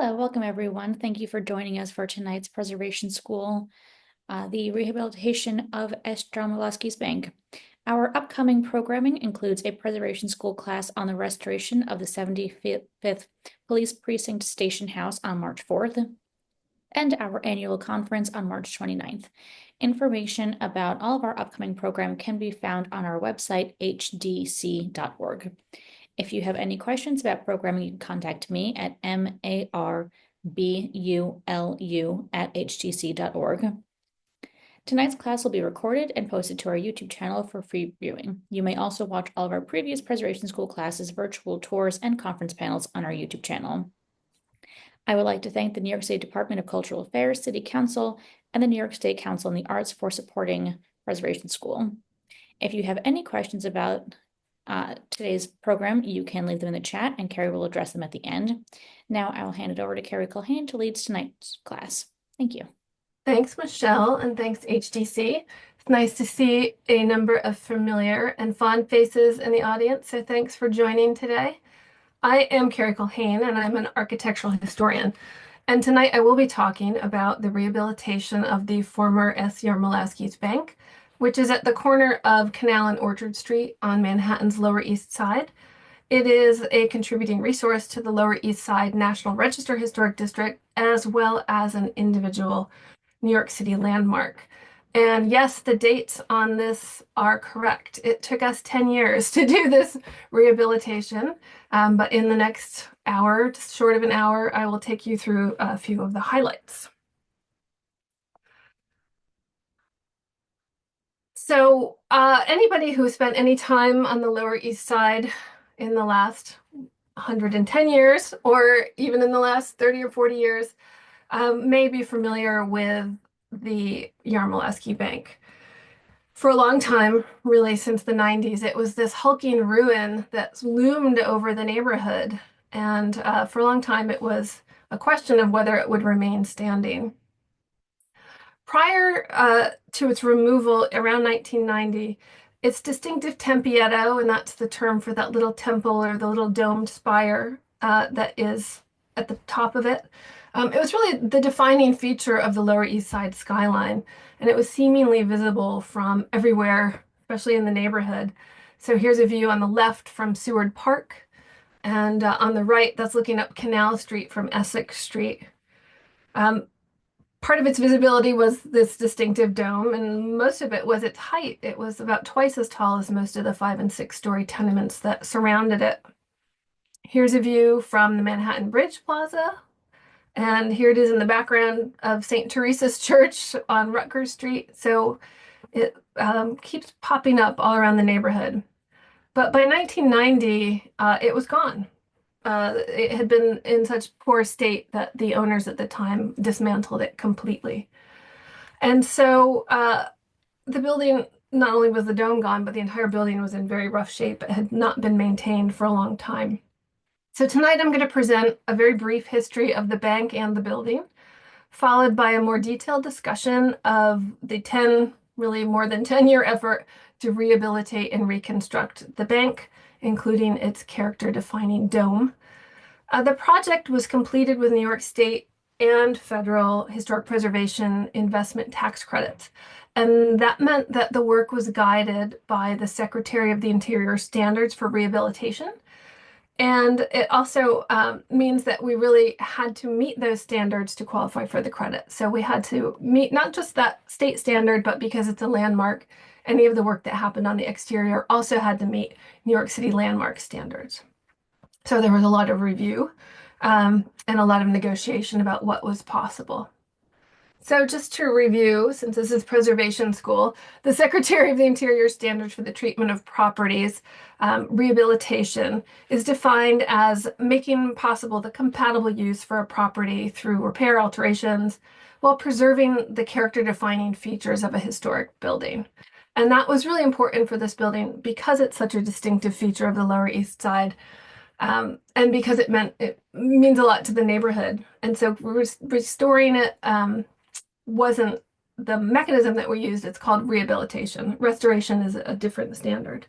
Hello, welcome everyone. Thank you for joining us for tonight's Preservation School, the Rehabilitation of S. Jarmulowsky's Bank. Our upcoming programming includes a Preservation School class on the restoration of the 75th Police Precinct Station House on March 4th, and our annual conference on March 29th. Information about all of our upcoming program can be found on our website, hdc.org. If you have any questions about programming, you can contact me at marbulu@htc.org. Tonight's class will be recorded and posted to our YouTube channel for free viewing. You may also watch all of our previous Preservation School classes, virtual tours, and conference panels on our YouTube channel. I would like to thank the New York State Department of Cultural Affairs, City Council, and the New York State Council on the Arts for supporting Preservation School. If you have any questions about today's program, you can leave them in the chat and Kerri will address them at the end. Now I will hand it over to Kerri Culhane to lead tonight's class. Thank you. Thanks, Michelle, and thanks, HDC. It's nice to see a number of familiar and fond faces in the audience, so thanks for joining today. I am Kerri Culhane, and I'm an architectural historian. And tonight I will be talking about the rehabilitation of the former S. Jarmulowsky's Bank, which is at the corner of Canal and Orchard Street on Manhattan's Lower East Side. It is a contributing resource to the Lower East Side National Register Historic District, as well as an individual New York City landmark. And yes, the dates on this are correct. It took us 10 years to do this rehabilitation, but in the next hour, just short of an hour, I will take you through a few of the highlights. So anybody who spent any time on the Lower East Side in the last 110 years, or even in the last 30 or 40 years, may be familiar with the Jarmulowsky Bank. For a long time, really since the 90s, it was this hulking ruin that loomed over the neighborhood. And for a long time, it was a question of whether it would remain standing. Prior to its removal around 1990, its distinctive tempietto, and that's the term for that little temple or the little domed spire that is at the top of it, it was really the defining feature of the Lower East Side skyline, and it was seemingly visible from everywhere, especially in the neighborhood. So here's a view on the left from Seward Park, and on the right, that's looking up Canal Street from Essex Street. Part of its visibility was this distinctive dome, and most of it was its height. It was about twice as tall as most of the 5- and 6-story tenements that surrounded it. Here's a view from the Manhattan Bridge Plaza, and here it is in the background of St. Teresa's Church on Rutgers Street. So it keeps popping up all around the neighborhood. But by 1990, it was gone. It had been in such poor state that the owners at the time dismantled it completely. And so the building, not only was the dome gone, but the entire building was in very rough shape. It had not been maintained for a long time. So tonight I'm going to present a very brief history of the bank and the building, followed by a more detailed discussion of the really more than 10-year effort to rehabilitate and reconstruct the bank, including its character-defining dome. The project was completed with New York State and federal historic preservation investment tax credits. And that meant that the work was guided by the Secretary of the Interior Standards for Rehabilitation. And it also means that we really had to meet those standards to qualify for the credit. So we had to meet not just that state standard, but because it's a landmark, any of the work that happened on the exterior also had to meet New York City landmark standards. So there was a lot of review and a lot of negotiation about what was possible. So just to review, since this is preservation school, the Secretary of the Interior Standards for the Treatment of Properties, rehabilitation is defined as making possible the compatible use for a property through repair alterations while preserving the character-defining features of a historic building. And that was really important for this building because it's such a distinctive feature of the Lower East Side. And because it means a lot to the neighborhood. And so restoring it wasn't the mechanism that we used. It's called rehabilitation. Restoration is a different standard.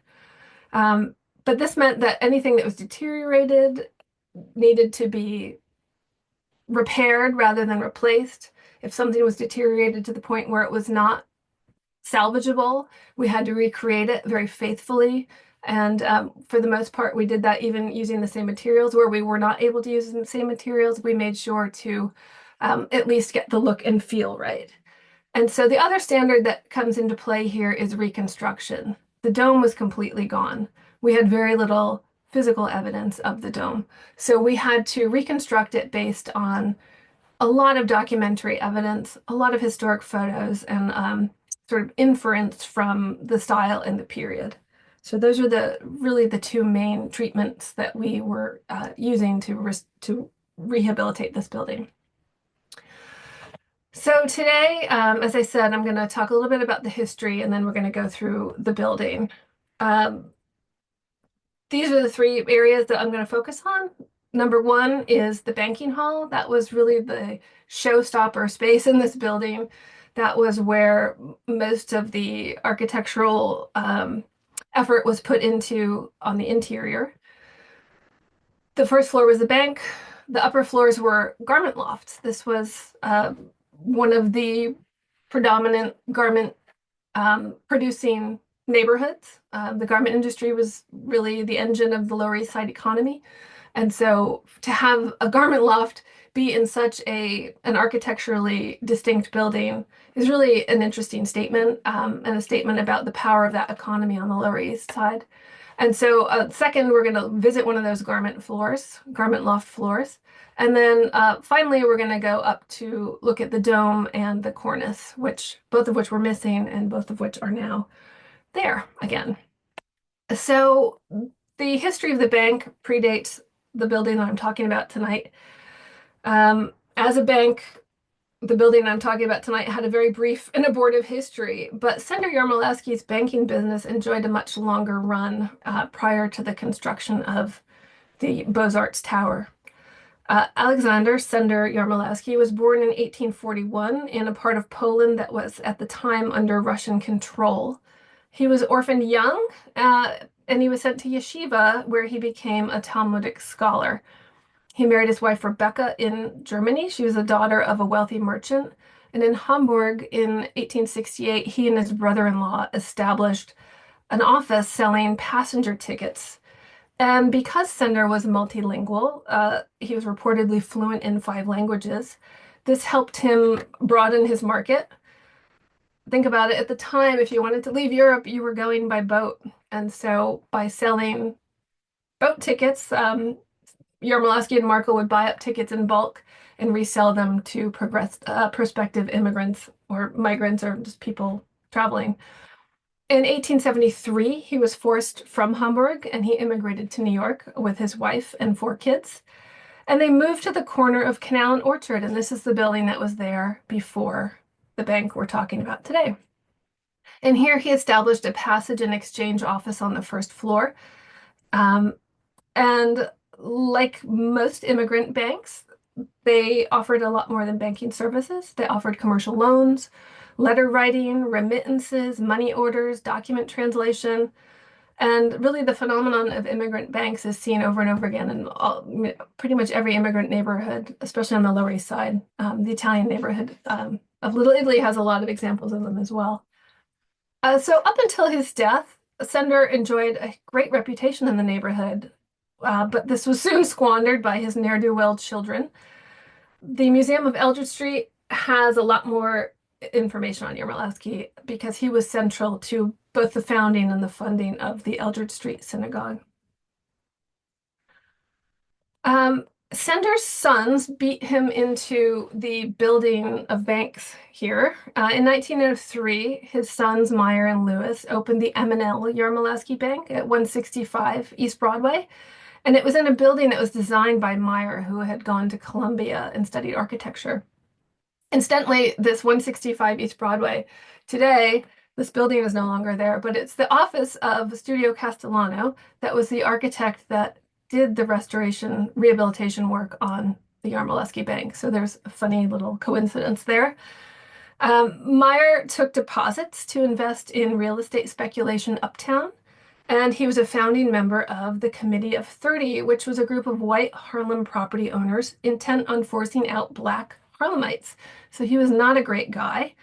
But this meant that anything that was deteriorated needed to be repaired rather than replaced. If something was deteriorated to the point where it was not salvageable, we had to recreate it very faithfully. And for the most part, we did that even using the same materials. Where we were not able to use the same materials, we made sure to at least get the look and feel right. And so the other standard that comes into play here is reconstruction. The dome was completely gone. We had very little physical evidence of the dome. So we had to reconstruct it based on a lot of documentary evidence, a lot of historic photos, and sort of inference from the style and the period. So those are really the two main treatments that we were using to rehabilitate this building. So today, as I said, I'm going to talk a little bit about the history, and then we're going to go through the building. Um, these are the three areas that I'm going to focus on. Number one is the banking hall. That was really the showstopper space in this building. That was where most of the architectural effort was put into on the interior. The first floor was the bank. The upper floors were garment lofts. This was one of the predominant garment producing neighborhoods. The garment industry was really the engine of the Lower East Side economy. And so to have a garment loft be in such an architecturally distinct building is really an interesting statement, and a statement about the power of that economy on the Lower East Side. And so second, we're going to visit one of those garment loft floors. And then finally, we're going to go up to look at the dome and the cornice, both of which were missing and both of which are now there again. So the history of the bank predates the building that I'm talking about tonight. As a bank, the building I'm talking about tonight had a very brief and abortive history, but Senator Jarmulowsky's banking business enjoyed a much longer run prior to the construction of the Beaux-Arts Tower. Alexander Sender Jarmulowsky was born in 1841 in a part of Poland that was at the time under Russian control. He was orphaned young, and he was sent to yeshiva, where he became a Talmudic scholar. He married his wife Rebecca in Germany. She was the daughter of a wealthy merchant. And in Hamburg in 1868, he and his brother-in-law established an office selling passenger tickets. And because Sender was multilingual, he was reportedly fluent in 5 languages. This helped him broaden his market. Think about it, at the time, if you wanted to leave Europe, you were going by boat. And so by selling boat tickets, Jarmulowsky and Markle would buy up tickets in bulk and resell them to prospective immigrants or migrants or just people traveling. In 1873, he was forced from Hamburg and he immigrated to New York with his wife and 4 kids. And they moved to the corner of Canal and Orchard, and this is the building that was there before the bank we're talking about today. And here he established a passage and exchange office on the first floor. And like most immigrant banks, they offered a lot more than banking services. They offered commercial loans, letter writing, remittances, money orders, document translation. And really, the phenomenon of immigrant banks is seen over and over again in pretty much every immigrant neighborhood, especially on the Lower East Side. The Italian neighborhood of Little Italy has a lot of examples of them as well. So up until his death, Sender enjoyed a great reputation in the neighborhood, but this was soon squandered by his ne'er-do-well children. The Museum of Eldridge Street has a lot more information on Jarmulowsky because he was central to both the founding and the funding of the Eldridge Street Synagogue. Sender's sons beat him into the building of banks here. In 1903, his sons, Meyer and Lewis, opened the M&L Jarmulowsky Bank at 165 East Broadway. And it was in a building that was designed by Meyer, who had gone to Columbia and studied architecture. Incidentally, this 165 East Broadway, today, this building is no longer there, but it's the office of Studio Castellano. That was the architect that did the rehabilitation work on the Jarmulowsky Bank. So there's a funny little coincidence there. Meyer took deposits to invest in real estate speculation uptown. And he was a founding member of the Committee of 30, which was a group of white Harlem property owners intent on forcing out black Harlemites. So he was not a great guy.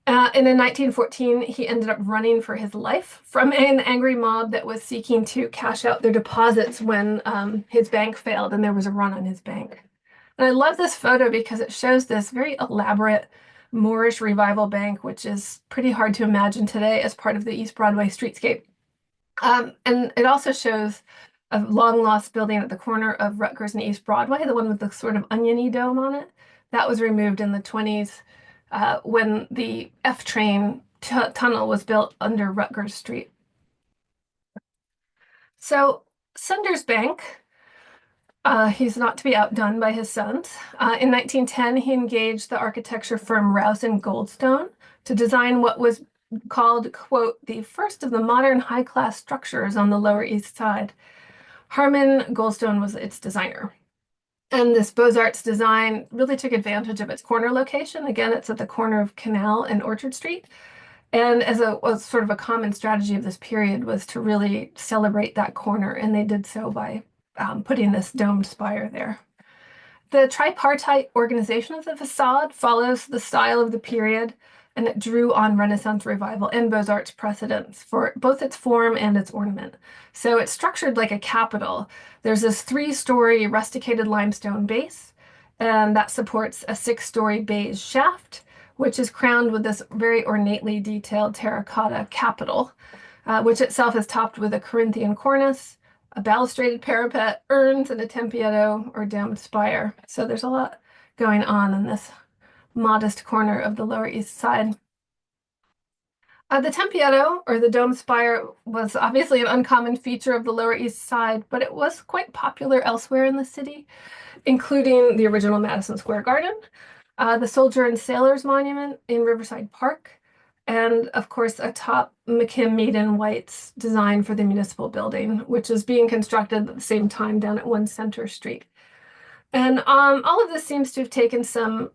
And in 1914, he ended up running for his life from an angry mob that was seeking to cash out their deposits when his bank failed and there was a run on his bank. And I love this photo because it shows this very elaborate Moorish revival bank, which is pretty hard to imagine today as part of the East Broadway streetscape. And it also shows a long lost building at the corner of Rutgers and East Broadway, the one with the sort of oniony dome on it. That was removed in the 20s when the F train tunnel was built under Rutgers Street. So, Sunder's Bank, he's not to be outdone by his sons. In 1910, he engaged the architecture firm Rouse and Goldstone to design what was called, quote, the first of the modern high-class structures on the Lower East Side. Harman Goldstone was its designer. And this Beaux-Arts design really took advantage of its corner location. Again, it's at the corner of Canal and Orchard Street. And as a was sort of a common strategy of this period was to really celebrate that corner, and they did so by putting this domed spire there. The tripartite organization of the facade follows the style of the period, and it drew on Renaissance revival and Beaux-Arts precedents for both its form and its ornament. So it's structured like a capitol. There's this three-story rusticated limestone base, and that supports a six-story beige shaft, which is crowned with this very ornately detailed terracotta capital, which itself is topped with a Corinthian cornice, a balustraded parapet, urns, and a tempietto or domed spire. So there's a lot going on in this modest corner of the Lower East Side. The tempietto, or the dome spire, was obviously an uncommon feature of the Lower East Side, but it was quite popular elsewhere in the city, including the original Madison Square Garden, the Soldier and Sailors Monument in Riverside Park, and of course atop McKim Mead and White's design for the municipal building, which is being constructed at the same time down at 1 Center Street. And all of this seems to have taken some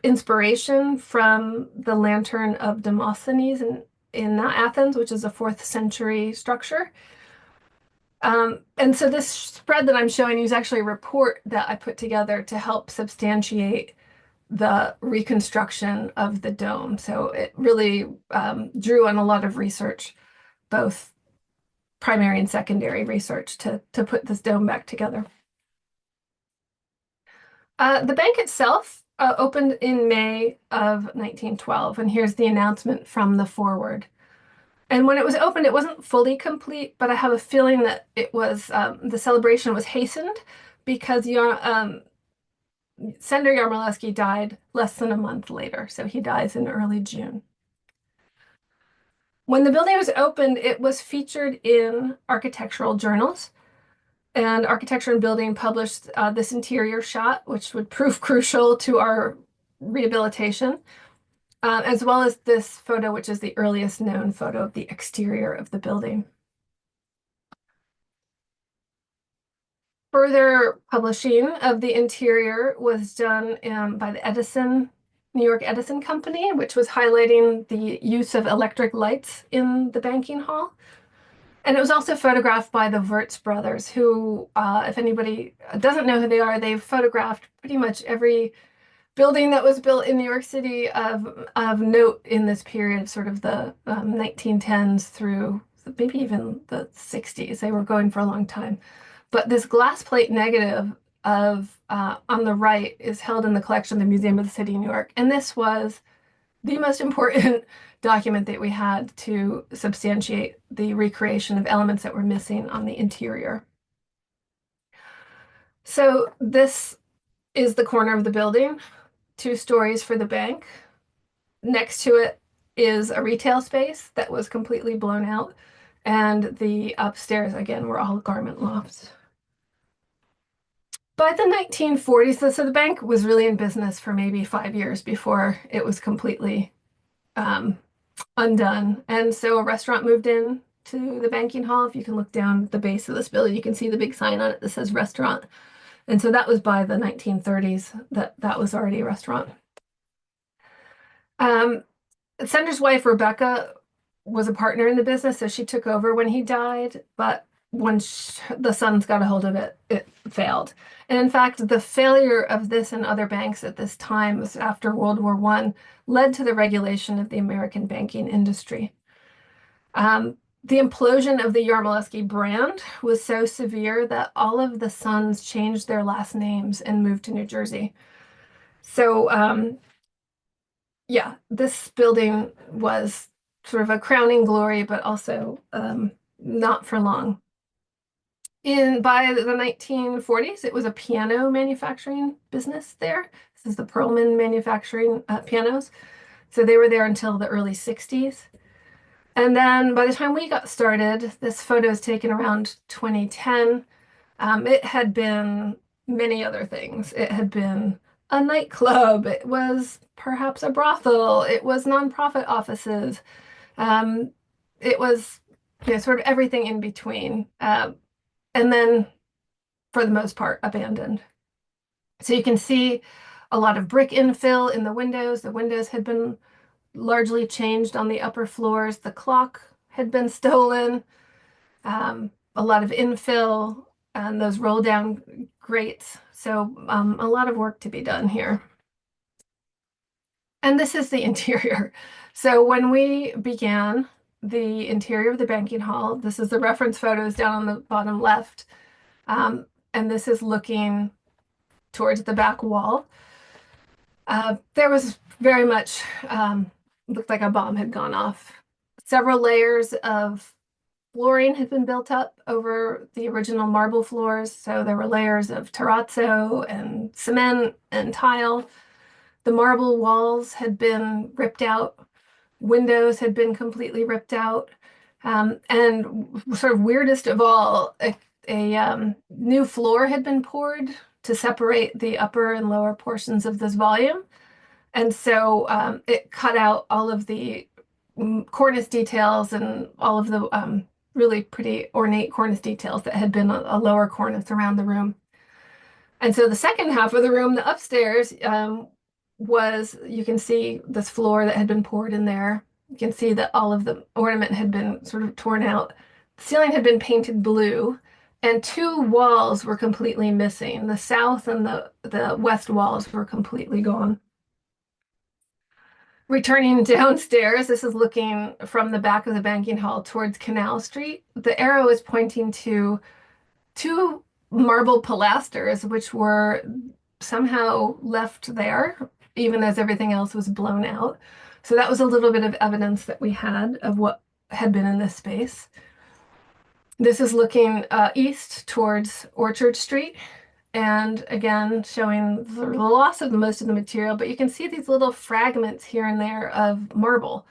inspiration from the Lantern of Demosthenes in Athens, which is a 4th century structure. And so this spread that I'm showing you is actually a report that I put together to help substantiate the reconstruction of the dome. So it really drew on a lot of research, both primary and secondary research, to put this dome back together. The bank itself opened in May of 1912, and here's the announcement from the foreword. And when it was opened, it wasn't fully complete, but I have a feeling that it was the celebration was hastened because Senator Jarmulowsky died less than a month later, so he dies in early June. When the building was opened, it was featured in architectural journals, and Architecture and Building published this interior shot, which would prove crucial to our rehabilitation, as well as this photo, which is the earliest known photo of the exterior of the building. Further publishing of the interior was done by the New York Edison Company, which was highlighting the use of electric lights in the banking hall. And it was also photographed by the Wirtz brothers, who, if anybody doesn't know who they are, they've photographed pretty much every building that was built in New York City of note in this period, sort of the 1910s through maybe even the 60s. They were going for a long time. But this glass plate negative of on the right is held in the collection of the Museum of the City of New York. And this was the most important document that we had to substantiate the recreation of elements that were missing on the interior. So this is the corner of the building, 2 stories for the bank. Next to it is a retail space that was completely blown out. And the upstairs, again, were all garment lofts. By the 1940s, so the bank was really in business for maybe 5 years before it was completely undone. And so a restaurant moved in to the banking hall. If you can look down the base of this building, you can see the big sign on it that says restaurant. And so that was by the 1930s that was already a restaurant. Sender's wife, Rebecca, was a partner in the business, so she took over when he died. But when the sons got a hold of it, it failed. And in fact, the failure of this and other banks at this time was after World War I led to the regulation of the American banking industry. The implosion of the Jarmulowsky brand was so severe that all of the sons changed their last names and moved to New Jersey. So, yeah, this building was sort of a crowning glory, but also not for long. By the 1940s, it was a piano manufacturing business there. This is the Perlman manufacturing pianos. So they were there until the early 60s. And then by the time we got started, this photo is taken around 2010. It had been many other things. It had been a nightclub. It was perhaps a brothel. It was nonprofit offices. Um, it was, sort of everything in between. And then, for the most part, abandoned. So you can see a lot of brick infill in the windows. The windows had been largely changed on the upper floors. The clock had been stolen. A lot of infill and those roll down grates. So a lot of work to be done here. And this is the interior. So when we began the interior of the banking hall, this is the reference photos down on the bottom left. And this is looking towards the back wall. There was very much, looked like a bomb had gone off. Several layers of flooring had been built up over the original marble floors. So there were layers of terrazzo and cement and tile. The marble walls had been ripped out. Windows had been completely ripped out. And sort of weirdest of all, a new floor had been poured to separate the upper and lower portions of this volume. And so it cut out all of the cornice details and all of the really pretty ornate cornice details that had been a lower cornice around the room. And so the second half of the room, the upstairs, was, you can see this floor that had been poured in there. You can see that all of the ornament had been sort of torn out. The ceiling had been painted blue, and two walls were completely missing. The south and the west walls were completely gone. Returning downstairs, this is looking from the back of the banking hall towards Canal Street. The arrow is pointing to two marble pilasters, which were somehow left there, even as everything else was blown out. So that was a little bit of evidence that we had of what had been in this space. This is looking east towards Orchard Street, and again showing the loss of most of the material, but you can see these little fragments here and there of marble.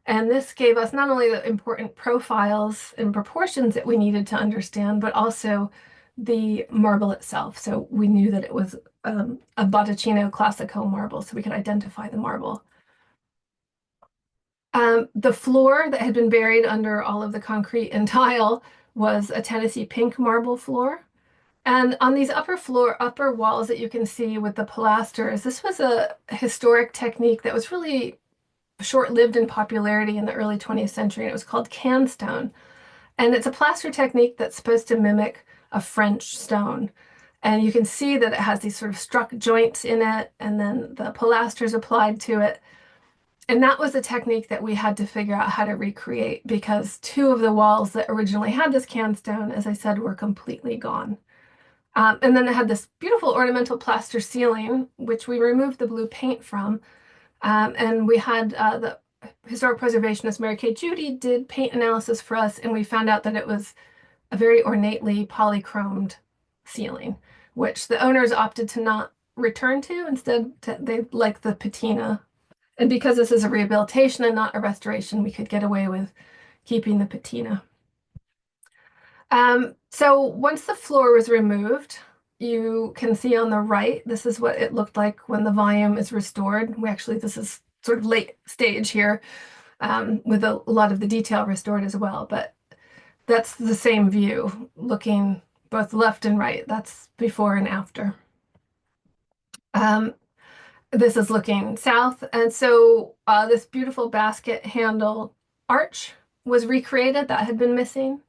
And this gave us not only the important profiles and proportions that we needed to understand, but also the marble itself. So we knew that it was a Botticino Classico marble, so we could identify the marble. The floor that had been buried under all of the concrete and tile was a Tennessee pink marble floor. And on these upper walls that you can see with the pilasters, this was a historic technique that was really short-lived in popularity in the early 20th century. And it was called canstone. And it's a plaster technique that's supposed to mimic a French stone. And you can see that it has these sort of struck joints in it, and then the pilasters applied to it. And that was a technique that we had to figure out how to recreate, because two of the walls that originally had this canstone, as I said, were completely gone. And then it had this beautiful ornamental plaster ceiling, which we removed the blue paint from. And we had the historic preservationist Mary Kay Judy did paint analysis for us, and we found out that it was a very ornately polychromed ceiling, which the owners opted to not return to. Instead, they like the patina. And because this is a rehabilitation and not a restoration, we could get away with keeping the patina. So once the floor was removed, you can see on the right, this is what it looked like when the volume is restored. This is sort of late stage here, with a lot of the detail restored as well, but that's the same view, looking both left and right. That's before and after. This is looking south, and so this beautiful basket handle arch was recreated that had been missing.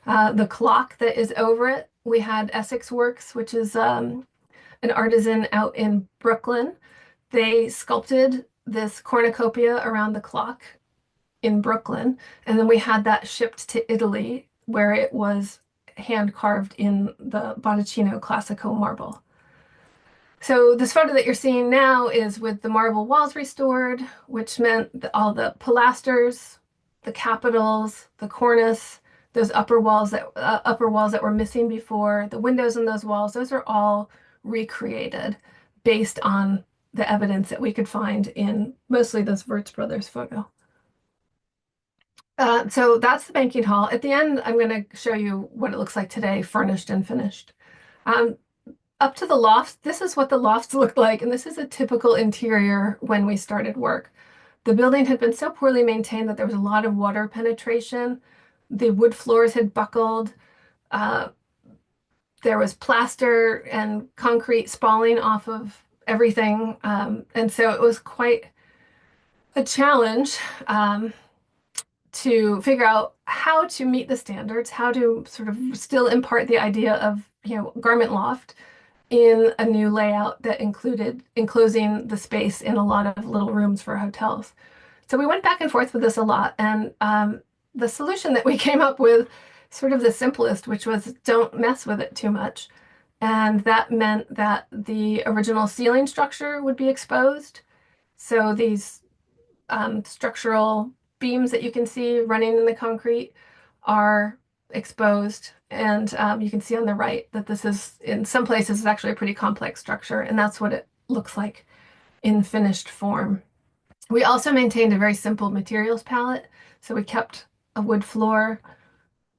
The clock that is over it, we had Essex Works, which is an artisan out in Brooklyn. They sculpted this cornucopia around the clock in Brooklyn, and then we had that shipped to Italy, where it was hand carved in the Botticino Classico marble. So this photo that you're seeing now is with the marble walls restored, which meant that all the pilasters, the capitals, the cornice, those upper walls that were missing before, the windows in those walls, those are all recreated based on the evidence that we could find in mostly this Wirtz Brothers photo. So that's the banquet hall. At the end, I'm going to show you what it looks like today, furnished and finished. Um, Up to the lofts, this is what the lofts looked like, and this is a typical interior when we started work. The building had been so poorly maintained that there was a lot of water penetration. The wood floors had buckled. Uh, there was plaster and concrete spalling off of everything. And so it was quite a challenge to figure out how to meet the standards, how to sort of still impart the idea of, garment loft in a new layout that included enclosing the space in a lot of little rooms for hotels. So we went back and forth with this a lot, and the solution that we came up with, sort of the simplest, which was don't mess with it too much. And that meant that the original ceiling structure would be exposed. So these structural beams that you can see running in the concrete are exposed. And you can see on the right that this is, in some places, is actually a pretty complex structure, and that's what it looks like in finished form. We also maintained a very simple materials palette. So we kept a wood floor,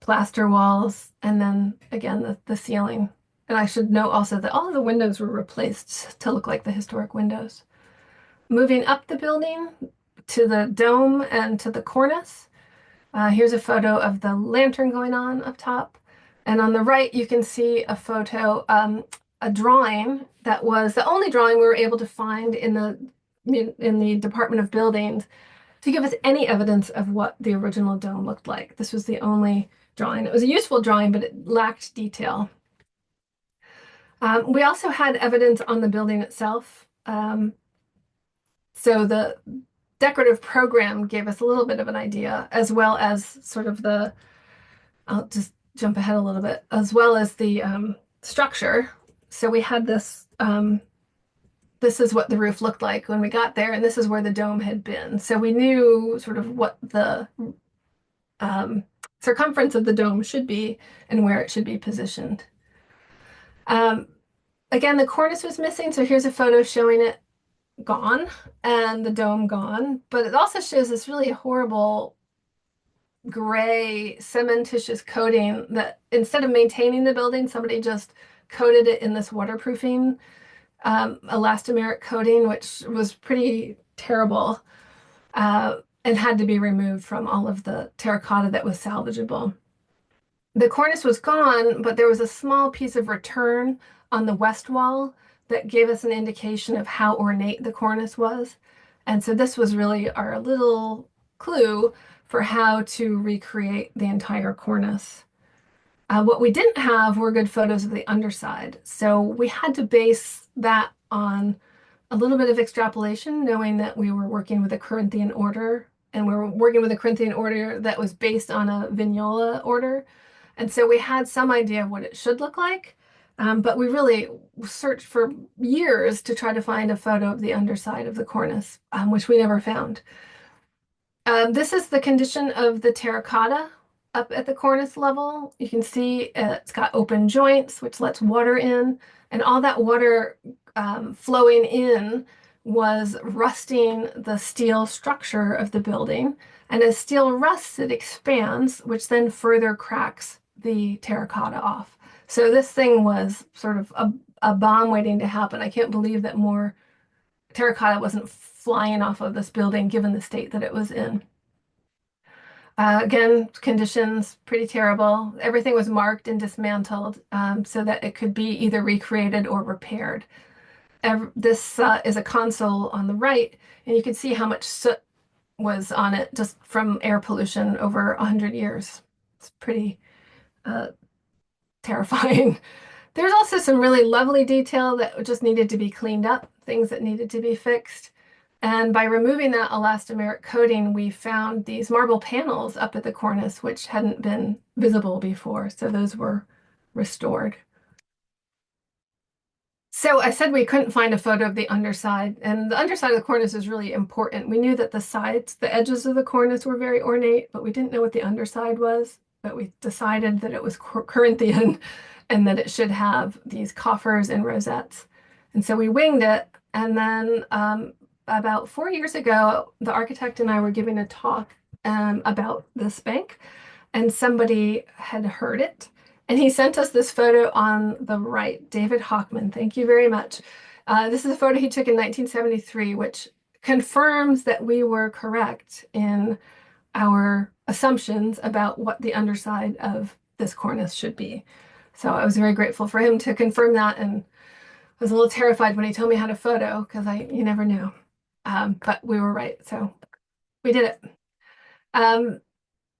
plaster walls, and then again, the ceiling. And I should note also that all of the windows were replaced to look like the historic windows. Moving up the building to the dome and to the cornice, here's a photo of the lantern going on up top. And on the right, you can see a photo, a drawing that was the only drawing we were able to find in the Department of Buildings to give us any evidence of what the original dome looked like. This was the only drawing. It was a useful drawing, but it lacked detail. We also had evidence on the building itself. So the decorative program gave us a little bit of an idea, as well as sort of I'll just jump ahead a little bit, as well as the structure. So we had this, this is what the roof looked like when we got there, and this is where the dome had been. So we knew sort of what the circumference of the dome should be and where it should be positioned. Again, the cornice was missing, so here's a photo showing it gone and the dome gone, but it also shows this really horrible gray cementitious coating that instead of maintaining the building, somebody just coated it in this waterproofing elastomeric coating, which was pretty terrible and had to be removed from all of the terracotta that was salvageable. The cornice was gone, but there was a small piece of return on the west wall that gave us an indication of how ornate the cornice was. And so this was really our little clue for how to recreate the entire cornice. What we didn't have were good photos of the underside. So we had to base that on a little bit of extrapolation, knowing that we were working with a Corinthian order, and we were working with a Corinthian order that was based on a Vignola order. And so we had some idea of what it should look like. But we really searched for years to try to find a photo of the underside of the cornice, which we never found. This is the condition of the terracotta up at the cornice level. You can see it's got open joints, which lets water in, and all that water flowing in was rusting the steel structure of the building. And as steel rusts, it expands, which then further cracks the terracotta off. So this thing was sort of a bomb waiting to happen. I can't believe that more terracotta wasn't flying off of this building given the state that it was in. Again, conditions pretty terrible. Everything was marked and dismantled so that it could be either recreated or repaired. This is a console on the right, and you can see how much soot was on it just from air pollution over 100 years. It's pretty uh, terrifying. There's also some really lovely detail that just needed to be cleaned up, things that needed to be fixed. And by removing that elastomeric coating, we found these marble panels up at the cornice, which hadn't been visible before. So those were restored. So I said we couldn't find a photo of the underside, and the underside of the cornice is really important. We knew that the sides, the edges of the cornice were very ornate, but we didn't know what the underside was. But we decided that it was Corinthian and that it should have these coffers and rosettes. And so we winged it. And then about 4 years ago, the architect and I were giving a talk about this bank, and somebody had heard it. And he sent us this photo on the right, David Hockman. Thank you very much. This is a photo he took in 1973, which confirms that we were correct in our assumptions about what the underside of this cornice should be. So I was very grateful for him to confirm that, and was a little terrified when he told me how to photo because you never knew. But we were right, so we did it.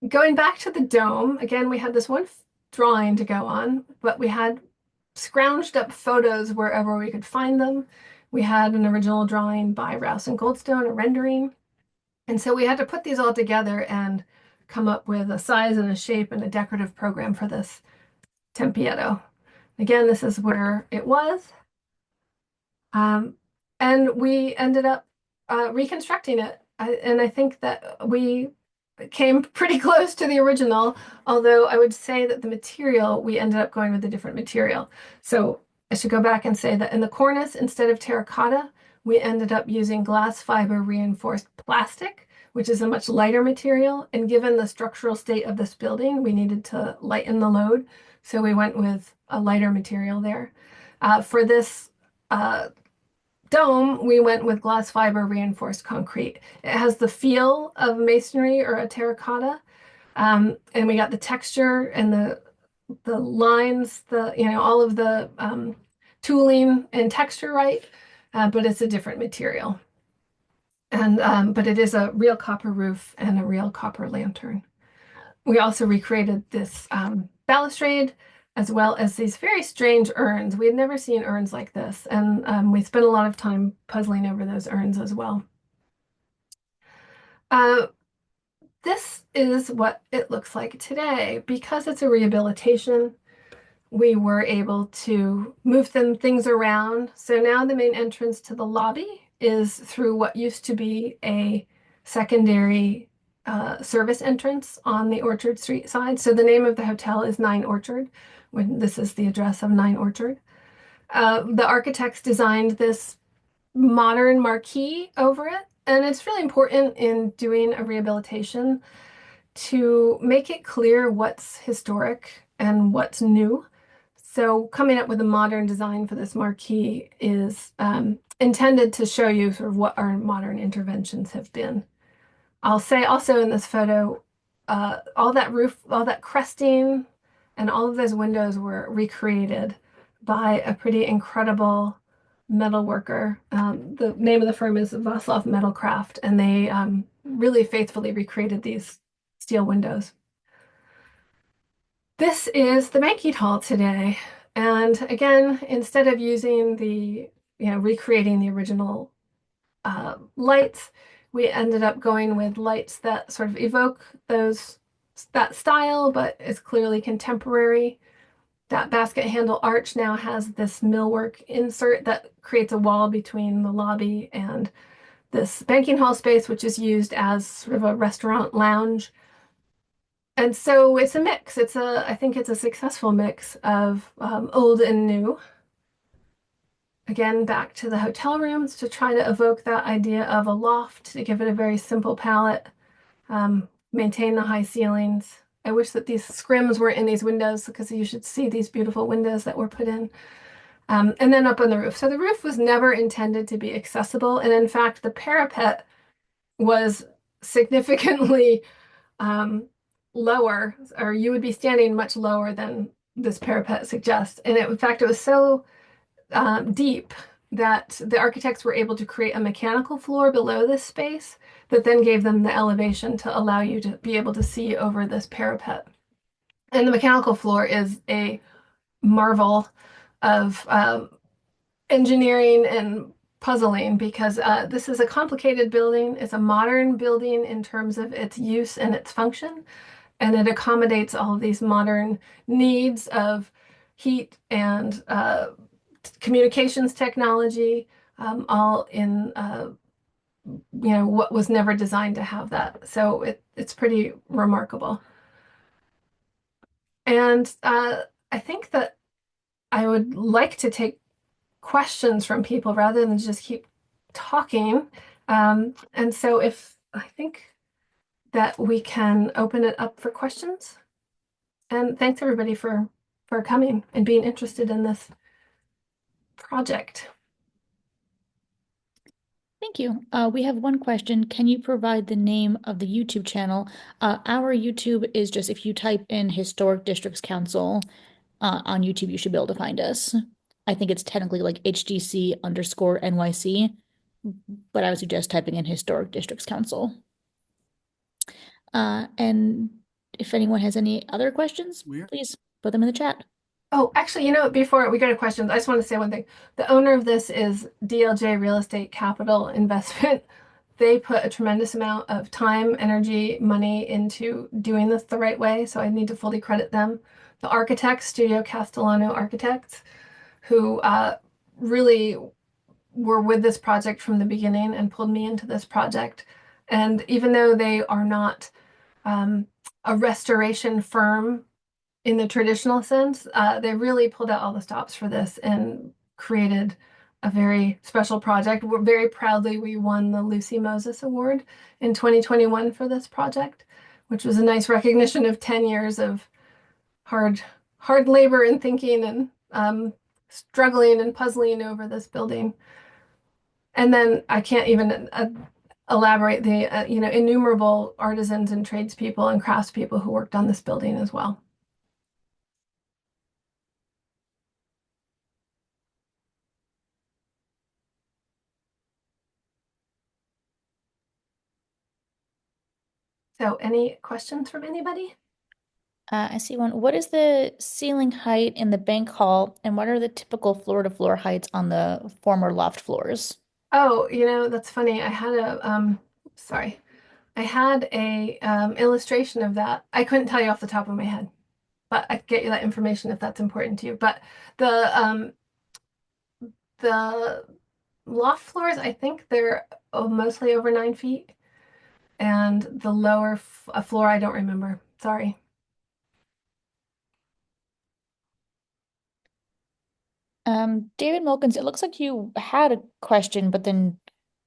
Going back to the dome, again, we had this one drawing to go on, but we had scrounged up photos wherever we could find them. We had an original drawing by Rouse and Goldstone, a rendering. And so we had to put these all together and come up with a size and a shape and a decorative program for this tempietto. Again, this is where it was. And we ended up reconstructing it. And I think that we came pretty close to the original, although I would say that the material, we ended up going with a different material. So I should go back and say that in the cornice, instead of terracotta, we ended up using glass fiber reinforced plastic, which is a much lighter material. And given the structural state of this building, we needed to lighten the load. So we went with a lighter material there. For this dome, we went with glass fiber reinforced concrete. It has the feel of masonry or a terracotta, and we got the texture and the lines, all of the tooling and texture right, but it's a different material. And but it is a real copper roof and a real copper lantern. We also recreated this balustrade as well as these very strange urns. We had never seen urns like this, and we spent a lot of time puzzling over those urns as well. Uh, this is what it looks like today. Because it's a rehabilitation, we were able to move things around. So now the main entrance to the lobby is through what used to be a secondary service entrance on the Orchard Street side. So the name of the hotel is 9 Orchard, when this is the address of 9 Orchard. The architects designed this modern marquee over it, and it's really important in doing a rehabilitation to make it clear what's historic and what's new. So coming up with a modern design for this marquee is intended to show you sort of what our modern interventions have been. I'll say also in this photo, all that roof, all that cresting, and all of those windows were recreated by a pretty incredible metal worker. The name of the firm is Vaslov Metalcraft, and they really faithfully recreated these steel windows. This is the banquet hall today. And again, instead of using recreating the original lights, we ended up going with lights that sort of evoke that style, but is clearly contemporary. That basket handle arch now has this millwork insert that creates a wall between the lobby and this banquet hall space, which is used as sort of a restaurant lounge. And so it's a mix. I think it's a successful mix of old and new. Again, back to the hotel rooms to try to evoke that idea of a loft, to give it a very simple palette, maintain the high ceilings. I wish that these scrims were in these windows because you should see these beautiful windows that were put in. And then up on the roof. So the roof was never intended to be accessible. And in fact, the parapet was significantly lower, or you would be standing much lower than this parapet suggests. And in fact, it was so deep that the architects were able to create a mechanical floor below this space that then gave them the elevation to allow you to be able to see over this parapet. And the mechanical floor is a marvel of engineering and puzzling because this is a complicated building. It's a modern building in terms of its use and its function, and it accommodates all of these modern needs of heat and communications technology, all in what was never designed to have that. So it's pretty remarkable. And I think that I would like to take questions from people rather than just keep talking. And so if I think that we can open it up for questions. And thanks everybody for coming and being interested in this project. Thank you. We have one question. Can you provide the name of the YouTube channel? Our YouTube is just if you type in Historic Districts Council on YouTube, you should be able to find us. I think it's technically like HDC underscore NYC, but I would suggest typing in Historic Districts Council. And if anyone has any other questions, please put them in the chat. Oh, actually, before we go to questions, I just want to say one thing. The owner of this is DLJ Real Estate Capital Investment. They put a tremendous amount of time, energy, money into doing this the right way, so I need to fully credit them. The architects, Studio Castellano Architects, who really were with this project from the beginning and pulled me into this project. And even though they are not a restoration firm in the traditional sense, they really pulled out all the stops for this and created a very special project. We're very proudly, we won the Lucy Moses Award in 2021 for this project, which was a nice recognition of 10 years of hard, hard labor and thinking and struggling and puzzling over this building. And then I can't even elaborate the innumerable artisans and tradespeople and craftspeople who worked on this building as well. So any questions from anybody? I see one. What is the ceiling height in the bank hall, and what are the typical floor-to-floor heights on the former loft floors? Oh, that's funny. I had sorry. I had a illustration of that. I couldn't tell you off the top of my head, but I could get you that information if that's important to you. But the loft floors, I think they're mostly over 9 feet, and the lower floor, I don't remember. Sorry. David Milkins, it looks like you had a question, but then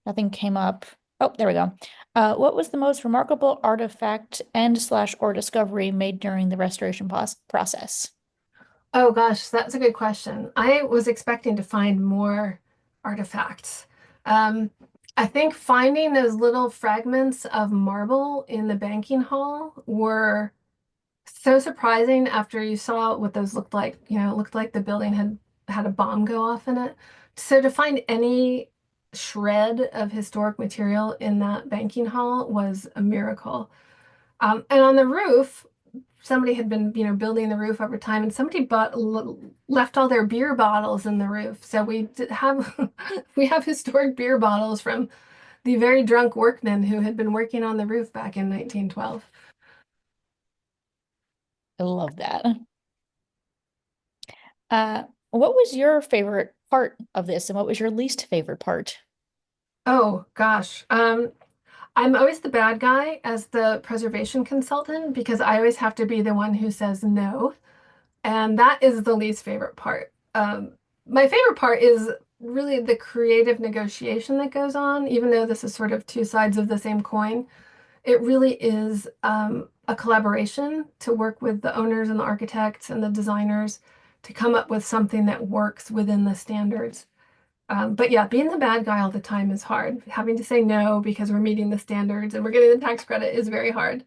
nothing came up. Oh, there we go. What was the most remarkable artifact and slash or discovery made during the restoration process? Oh gosh, that's a good question. I was expecting to find more artifacts. Um, I think finding those little fragments of marble in the banking hall were so surprising after you saw what those looked like. It looked like the building had a bomb go off in it. So to find any shred of historic material in that banking hall was a miracle. And on the roof, somebody had been, building the roof over time, and somebody left all their beer bottles in the roof. So we have we have historic beer bottles from the very drunk workmen who had been working on the roof back in 1912. I love that. Uh, what was your favorite part of this, and what was your least favorite part? Oh gosh. I'm always the bad guy as the preservation consultant because I always have to be the one who says no. And that is the least favorite part. My favorite part is really the creative negotiation that goes on, even though this is sort of two sides of the same coin. It really is a collaboration to work with the owners and the architects and the designers to come up with something that works within the standards. But yeah, being the bad guy all the time is hard. Having to say no because we're meeting the standards and we're getting the tax credit is very hard.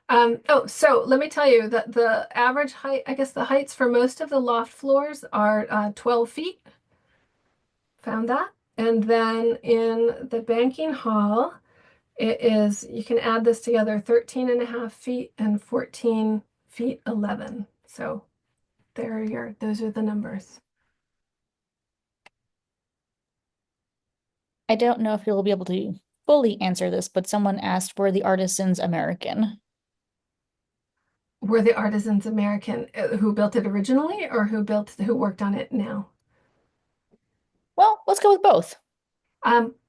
Oh, so let me tell you that the average height, I guess the heights for most of the loft floors are 12 feet found that. And then in the banking hall, it is, you can add this together, 13 and a half feet and 14 feet 11. So those are the numbers. I don't know if you'll be able to fully answer this, but someone asked, were the artisans American? Were the artisans American who built it originally or who worked on it now? Well, let's go with both.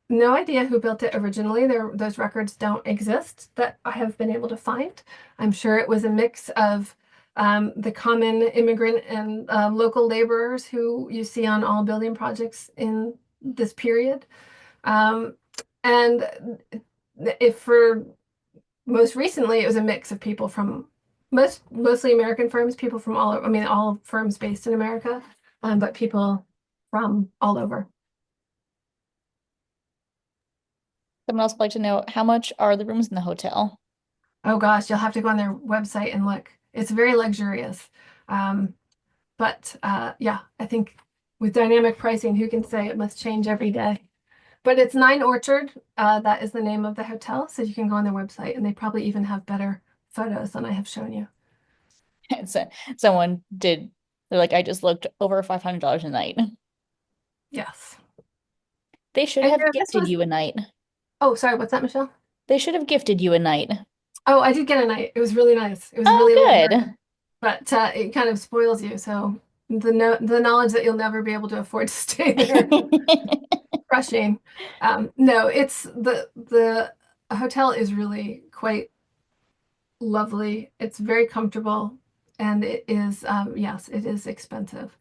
No idea who built it originally. Those records don't exist that I have been able to find. I'm sure it was a mix of the common immigrant and local laborers who you see on all building projects in this period. Um, and if for most recently, it was a mix of people from mostly American firms, people from I mean, all firms based in America, but people from all over. Someone else would like to know, how much are the rooms in the hotel? Oh gosh, you'll have to go on their website and look. It's very luxurious. Um, but yeah, I think with dynamic pricing, who can say it must change every day? But it's Nine Orchard. That is the name of the hotel. So you can go on their website and they probably even have better photos than I have shown you. So, someone did, they're like, I just looked over $500 a night. Yes. They should And have this gifted was, you a night. oh, sorry, what's that, Michelle? They should have gifted you a night. Oh, I did get a night. It was really nice. It was Oh, really luxurious, good. but it kind of spoils you. So the knowledge that you'll never be able to afford to stay there, crushing. No, it's the hotel is really quite lovely. It's very comfortable, and it is yes, it is expensive.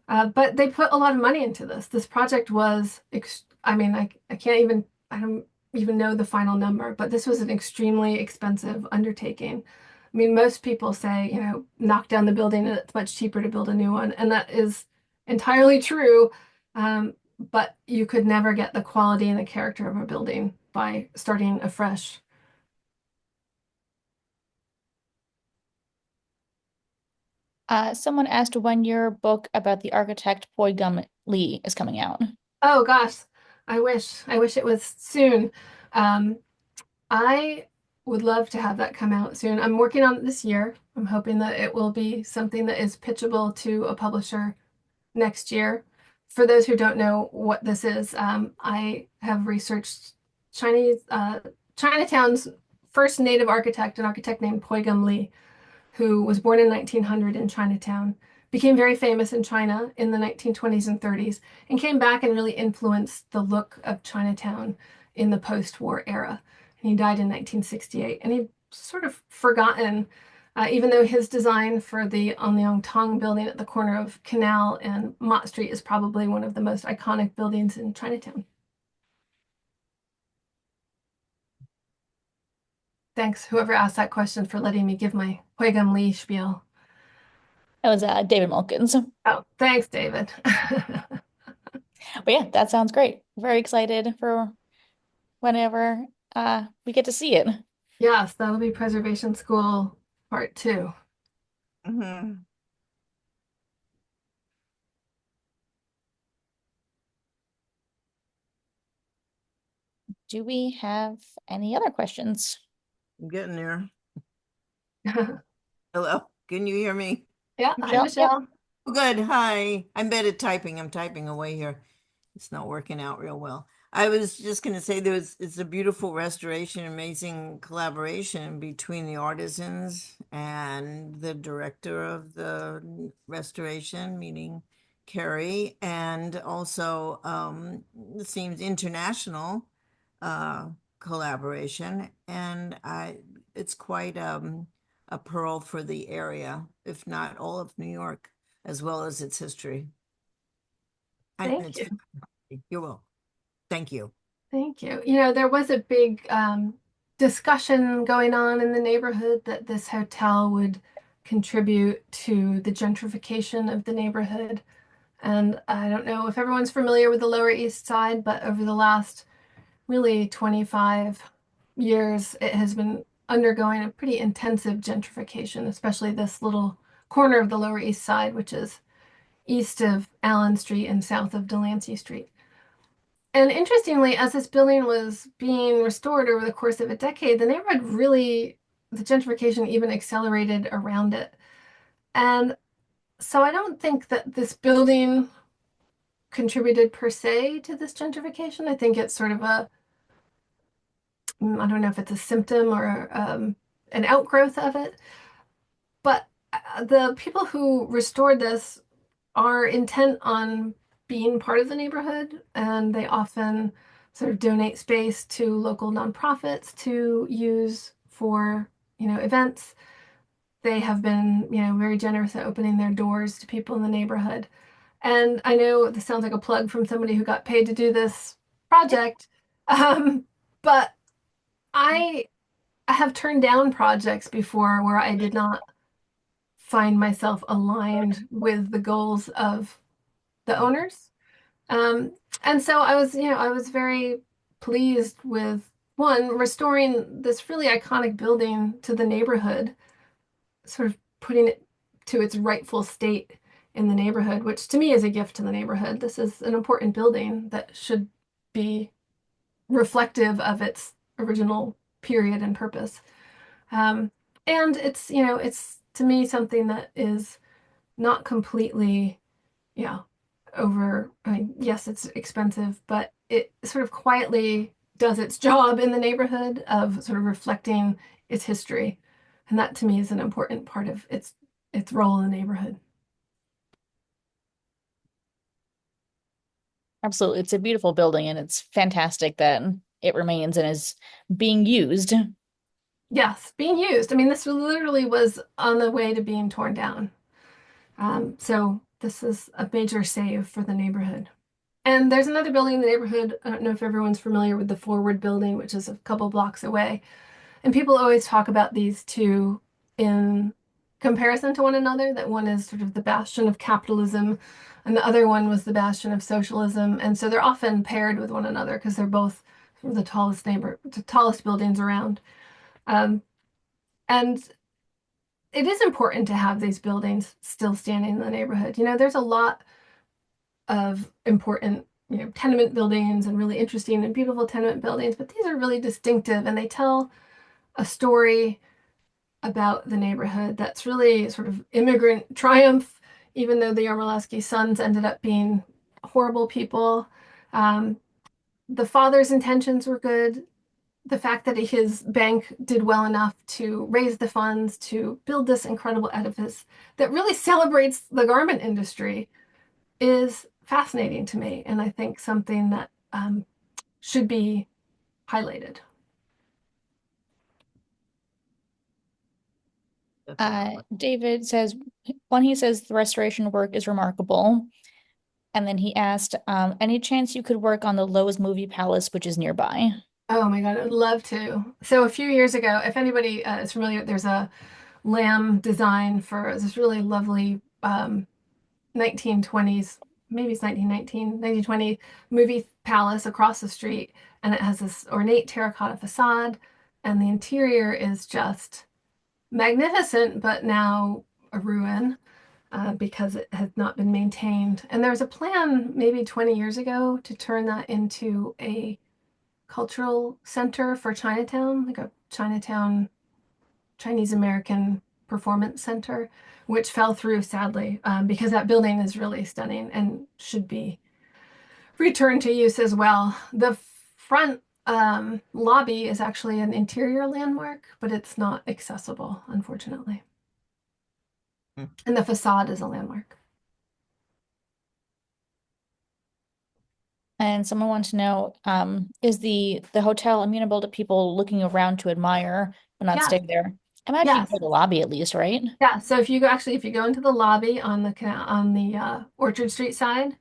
But they put a lot of money into this. This project was, I mean, I can't even, I don't even know the final number, but this was an extremely expensive undertaking. I mean, most people say, knock down the building and it's much cheaper to build a new one. And that is entirely true. But you could never get the quality and the character of a building by starting afresh. Someone asked when your book about the architect Poi Gum Lee is coming out. Oh gosh, I wish it was soon. Um, I would love to have that come out soon. I'm working on it this year. I'm hoping that it will be something that is pitchable to a publisher next year. For those who don't know what this is, I have researched Chinese Chinatown's first native architect, an architect named Poi Gum Lee, who was born in 1900 in Chinatown, became very famous in China in the 1920s and 30s, and came back and really influenced the look of Chinatown in the post-war era. And he died in 1968, and he sort of forgotten, even though his design for the Tong building at the corner of Canal and Mott Street is probably one of the most iconic buildings in Chinatown. Thanks, whoever asked that question, for letting me give my Huigam Lee spiel. That was David Malkins. Oh, thanks, David. But yeah, that sounds great. Very excited for whenever we get to see it. Yes, that'll be Preservation School Part 2. Mhm. Do we have any other questions? I'm getting there. Hello, can you hear me? Yeah, hi, Michelle? Yep. Michelle. Oh, good. Hi. I'm bad at typing. I'm typing away here. It's not working out real well. I was just going to say it's a beautiful restoration, amazing collaboration between the artisans and the director of the restoration, meaning Kerri, and also it seems international uh, collaboration. And it's quite a pearl for the area, if not all of New York, as well as its history. And Thank it's you. you're welcome. Thank you. Thank you. There was a big discussion going on in the neighborhood that this hotel would contribute to the gentrification of the neighborhood. And I don't know if everyone's familiar with the Lower East Side, but over the last really 25 years, it has been undergoing a pretty intensive gentrification, especially this little corner of the Lower East Side, which is east of Allen Street and south of Delancey Street. And interestingly, as this building was being restored over the course of a decade, the neighborhood really, the gentrification even accelerated around it. And so I don't think that this building contributed per se to this gentrification. I think it's sort of I don't know if it's a symptom or an outgrowth of it. But the people who restored this are intent on being part of the neighborhood, and they often sort of donate space to local nonprofits to use for, events. They have been, very generous at opening their doors to people in the neighborhood. And I know this sounds like a plug from somebody who got paid to do this project, but I have turned down projects before where I did not find myself aligned with the goals of the owners. Um, and so I was very pleased with one, restoring this really iconic building to the neighborhood, sort of putting it to its rightful state in the neighborhood, which to me is a gift to the neighborhood. This is an important building that should be reflective of its original period and purpose. Um, and it's to me something that is not completely, yeah, over. I mean, yes, it's expensive, but it sort of quietly does its job in the neighborhood of sort of reflecting its history. And that to me is an important part of its role in the neighborhood. Absolutely. It's a beautiful building and it's fantastic that it remains and is being used. Yes, being used. I mean, this literally was on the way to being torn down. So this is a major save for the neighborhood. And there's another building in the neighborhood. I don't know if everyone's familiar with the Forward building, which is a couple blocks away. And people always talk about these two in comparison to one another, that one is sort of the bastion of capitalism and the other one was the bastion of socialism. And so they're often paired with one another because they're both sort of the tallest buildings around. Um, and it is important to have these buildings still standing in the neighborhood. There's a lot of important, tenement buildings and really interesting and beautiful tenement buildings, but these are really distinctive and they tell a story about the neighborhood that's really sort of immigrant triumph, even though the Jarmulowsky sons ended up being horrible people. Um, the father's intentions were good. The fact that his bank did well enough to raise the funds to build this incredible edifice that really celebrates the garment industry is fascinating to me, and I think something that should be highlighted. Definitely. David says, one, he says the restoration work is remarkable. And then he asked, any chance you could work on the Lowe's Movie Palace, which is nearby? Oh my God, I'd love to. So a few years ago, if anybody is familiar, there's a lamb design for this really lovely 1920s, maybe it's 1919, 1920 movie palace across the street. And it has this ornate terracotta facade. And the interior is just magnificent, but now a ruin because it has not been maintained. And there was a plan maybe 20 years ago to turn that into a cultural center for Chinatown, like a Chinatown Chinese American performance center, which fell through sadly because that building is really stunning and should be returned to use as well. The front lobby is actually an interior landmark, but it's not accessible, unfortunately. Mm. And the facade is a landmark. And someone wants to know, is the hotel amenable to people looking around to admire but not Yes, stay there? I imagine you yes. can go to the lobby at least, right? Yeah, so if you go into the lobby on the Orchard Street side,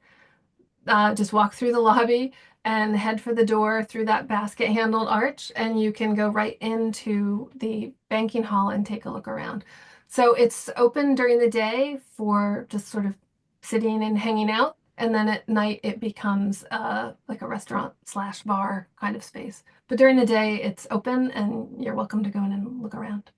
just walk through the lobby and head for the door through that basket handled arch, and you can go right into the banking hall and take a look around. So it's open during the day for just sort of sitting and hanging out, and then at night it becomes like a restaurant slash bar kind of space. But during the day it's open, and you're welcome to go in and look around.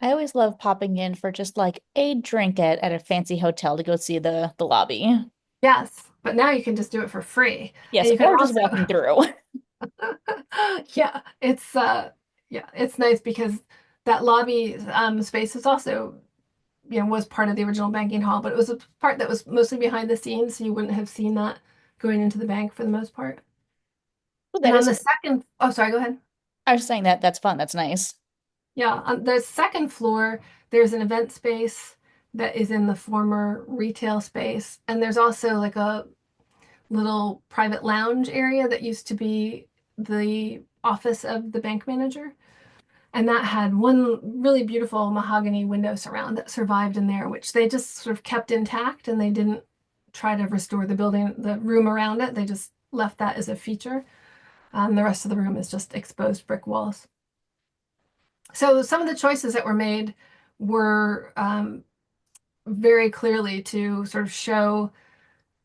I always love popping in for just like a drink at a fancy hotel to go see the lobby. Yes. but now you can just do it for free. And Yes, you can or just also, walking through. yeah, it's nice because that lobby space is also, was part of the original banking hall, but it was a part that was mostly behind the scenes, so you wouldn't have seen that going into the bank for the most part. Well, And that on is, the second, oh, sorry, go ahead. I was saying that that's fun. That's nice. Yeah, on the second floor, there's an event space that is in the former retail space, and there's also like a little private lounge area that used to be the office of the bank manager. And that had one really beautiful mahogany window surround that survived in there, which they just sort of kept intact and they didn't try to restore the building, the room around it. They just left that as a feature. The rest of the room is just exposed brick walls. So some of the choices that were made were very clearly to sort of show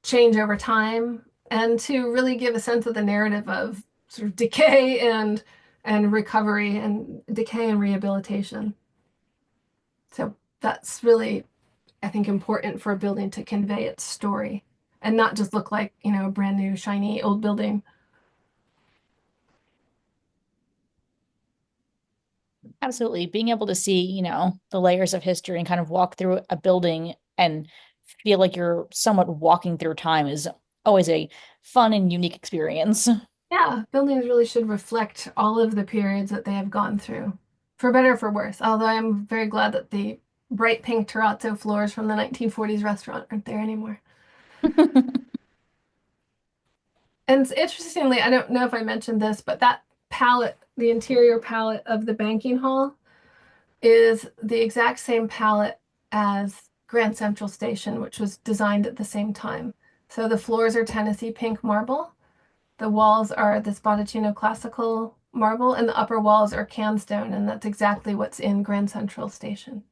change over time and to really give a sense of the narrative of sort of decay and recovery and decay and rehabilitation. So that's really, I think, important for a building to convey its story and not just look like, a brand new, shiny old building. Absolutely. Being able to see, the layers of history and kind of walk through a building and feel like you're somewhat walking through time is always a fun and unique experience. Yeah, buildings really should reflect all of the periods that they have gone through, for better or for worse. Although I'm very glad that the bright pink terrazzo floors from the 1940s restaurant aren't there anymore. And interestingly, I don't know if I mentioned this, but that palette, the interior palette of the banking hall, is the exact same palette as Grand Central Station, which was designed at the same time. So the floors are Tennessee pink marble, the walls are this Botticino classical marble, and the upper walls are canstone, and that's exactly what's in Grand Central Station.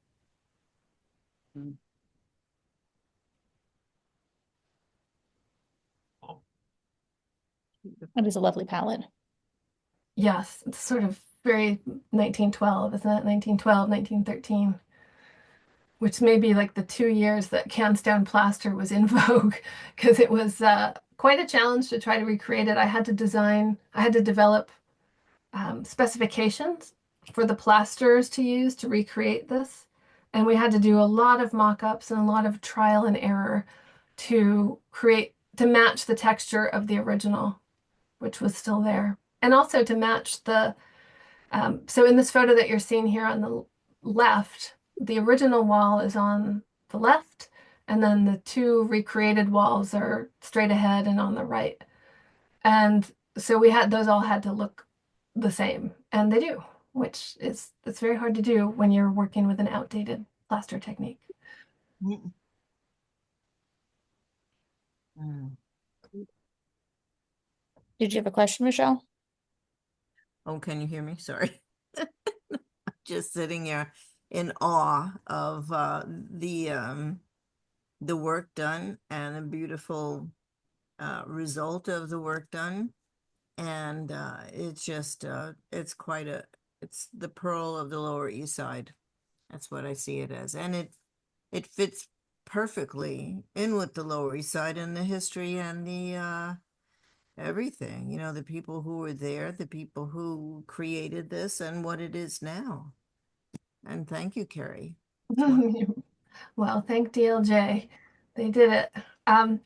It is a lovely palette. Yes, it's sort of very 1912, isn't it? 1912, 1913. Which may be like the 2 years that canstone plaster was in vogue, because it was quite a challenge to try to recreate it. I had to develop specifications for the plasters to use to recreate this. And we had to do a lot of mock-ups and a lot of trial and error to match the texture of the original, which was still there. And also to match so in this photo that you're seeing here on the left, the original wall is on the left, and then the two recreated walls are straight ahead and on the right. And so those all had to look the same, and they do, which is it's very hard to do when you're working with an outdated plaster technique. Mm. Mm. Did you have a question, Michelle? Oh, can you hear me? Sorry. Just sitting here in awe of the work done and the beautiful result of the work done. And it's just it's the pearl of the Lower East Side. That's what I see it as. And it fits perfectly in with the Lower East Side and the history and the everything, the people who were there, the people who created this and what it is now. And thank you, Kerri. It's wonderful. Well, thank DLJ. They did it. Um,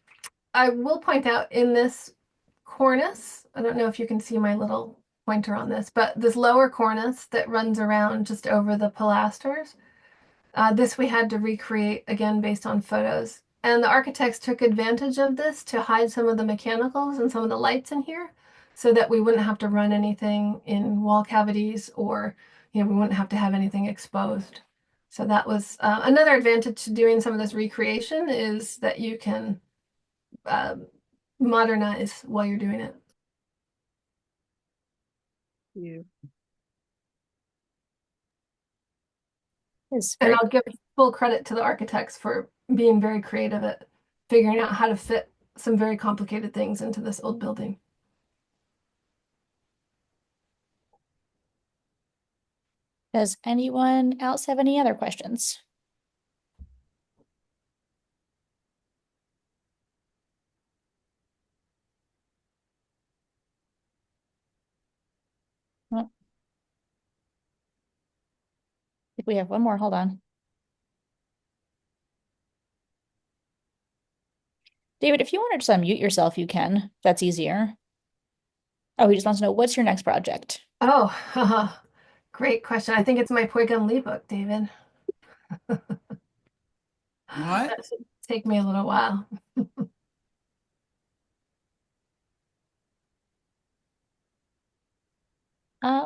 I will point out in this cornice, I don't know if you can see my little pointer on this, but this lower cornice that runs around just over the pilasters, this we had to recreate again based on photos. And the architects took advantage of this to hide some of the mechanicals and some of the lights in here so that we wouldn't have to run anything in wall cavities or, we wouldn't have to have anything exposed. So that was another advantage to doing some of this recreation is that you can um, modernize while you're doing it. Yeah. It's And very I'll give full credit to the architects for being very creative at figuring out how to fit some very complicated things into this old building. Does anyone else have any other questions? we have one more. Hold on. David, if you want to just unmute yourself, you can. If that's easier. Oh, he just wants to know, what's your next project? Oh, great question. I think it's my Poigon Lee book, David. What? That should take me a little while.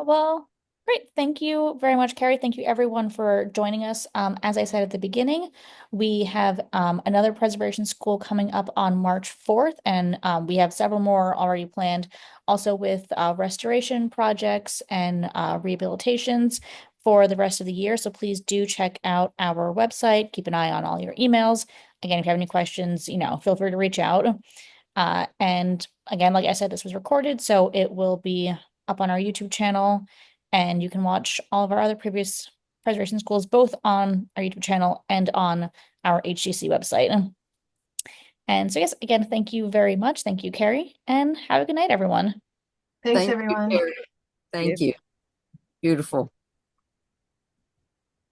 Well, great. Thank you very much, Kerri. Thank you everyone for joining us. As I said at the beginning, we have another preservation school coming up on March 4th, and we have several more already planned, also with restoration projects and rehabilitations for the rest of the year. So please do check out our website. Keep an eye on all your emails. Again, if you have any questions, feel free to reach out. And again, like I said, this was recorded, so it will be up on our YouTube channel, and you can watch all of our other previous preservation schools both on our YouTube channel and on our HGC website. And so yes, again, thank you very much. Thank you, Kerri, and have a good night, everyone. Thanks, Thank you, everyone. Kerri. Thank you. Beautiful.